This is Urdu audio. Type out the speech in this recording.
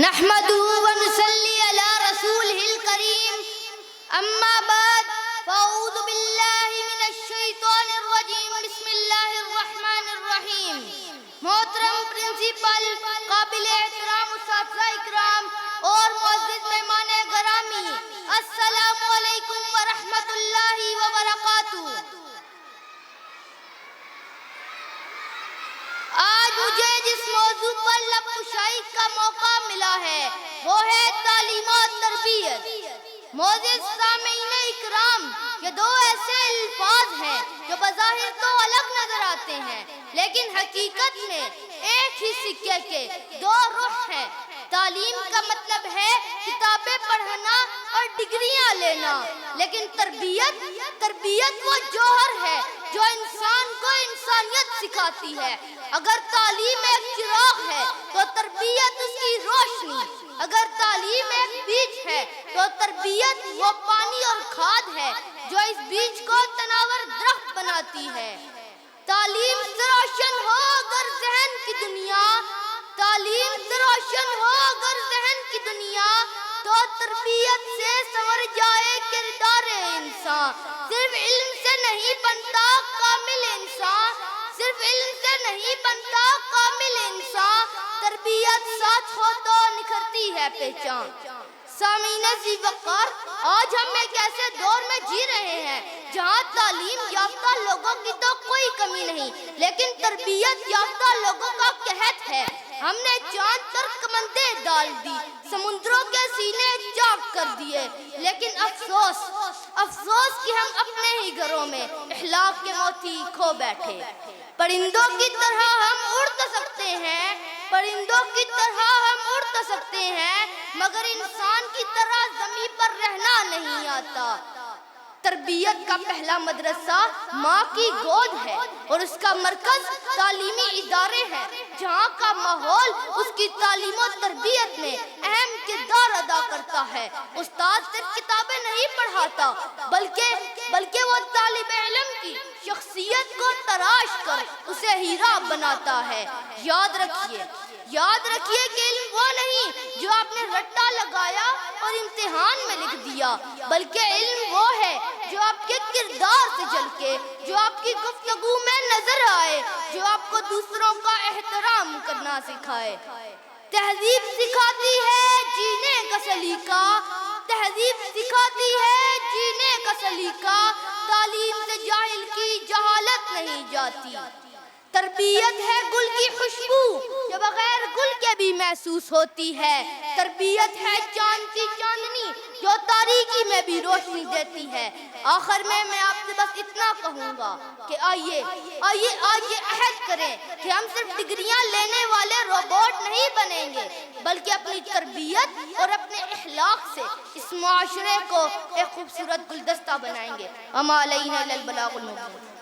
نحمده ونصلي على رسوله الكريم اما بعد فاعوذ باللہ من الشیطان الرجیم بسم اللہ الرحمن الرحیم۔ محترم پرنسپل، قابل احترام اساتذہ اکرام اور معزز مہمان گرامی، السلام علیکم ورحمۃ اللہ وبرکاتہ۔ آج مجھے جس موضوع پر لب کشائی کا موقع ملا ہے وہ ہے تعلیم و تربیت۔ معزز سامعین اکرام، یہ دو ایسے الفاظ ہیں جو بظاہر تو الگ نظر آتے ہیں لیکن حقیقت میں ایک ہی سکے کے دو رخ ہیں۔ تعلیم کا مطلب ہے کتابیں پڑھنا اور ڈگریاں لینا، لیکن تربیت وہ جوہر ہے جو انسان کو انسانیت سکھاتی ہے۔ اگر تعلیم ایک چراغ ہے تو تربیت اس کی روشنی، اگر تعلیم ایک بیج ہے تو تربیت وہ پانی اور کھاد ہے جو اس بیج کو تناور درخت بناتی ہے۔ تعلیم سے روشن ہو اگر ذہن کی دنیا، تعلیم سے روشن ہو اگر ذہن کی دنیا، تو تربیت سے سنور جائے کردار انسان۔ صرف علم سے نہیں بنتا کامل انسان، صرف علم سے نہیں بنتا کامل انسان، تربیت ساتھ ہو تو نکھرتی ہے پہچان۔ سامعین ذی وقار، آج ہم ایک ایسے دور میں جی رہے ہیں جہاں تعلیم یافتہ لوگوں کی تو کوئی کمی نہیں لیکن تربیت یافتہ لوگوں کا قحط ہے۔ ہم نے چاند پر کمندیں ڈال دی، سمندروں کے سینے چاک کر دیے، لیکن افسوس کہ ہم اپنے ہی گھروں میں اخلاق کے موتی کھو بیٹھے۔ پرندوں کی طرح ہم اڑ تو سکتے ہیں، پرندوں کی طرح ہم اڑ تو سکتے ہیں، مگر انسان کی طرح زمین پر رہنا نہیں آتا۔ تربیت کا پہلا مدرسہ ماں کی گود ہے اور اس کا مرکز تعلیمی ادارے ہیں، جہاں کا ماحول اس کی تعلیم و تربیت میں اہم کردار ادا کرتا ہے۔ استاد صرف کتابیں نہیں پڑھاتا بلکہ وہ طالب علم کی شخصیت کو تراش کر اسے ہیرا بناتا ہے۔ یاد رکھیے کہ علم وہ نہیں جو آپ نے رٹا لگایا اور امتحان میں لکھ دیا، بلکہ علم وہ ہے جو آپ کے کردار سے جھلکے، جو آپ کی گفتگو میں نظر آئے، جو آپ کو دوسروں کا احترام کرنا سکھائے۔ تہذیب سکھاتی ہے جینے کا سلیقہ، تہذیب سکھاتی ہے جینے کا سلیقہ، تعلیم سے جاہل کی جہالت نہیں جاتی۔ تربیت ہے گل کی خوشبو جو بغیر گل کے بھی محسوس ہوتی ہے، تربیت ہے چاند کی چاندنی جو تاریکی میں بھی روشنی دیتی ہے۔ آخر میں آپ سے بس اتنا کہوں گا کہ آئیے آج یہ عہد کریں کہ ہم صرف ڈگریاں لینے والے روبوٹ نہیں بنیں گے بلکہ اپنی تربیت اور اپنے اخلاق سے اس معاشرے کو ایک خوبصورت گلدستہ بنائیں گے۔ وما علینا الا البلاغ المبین۔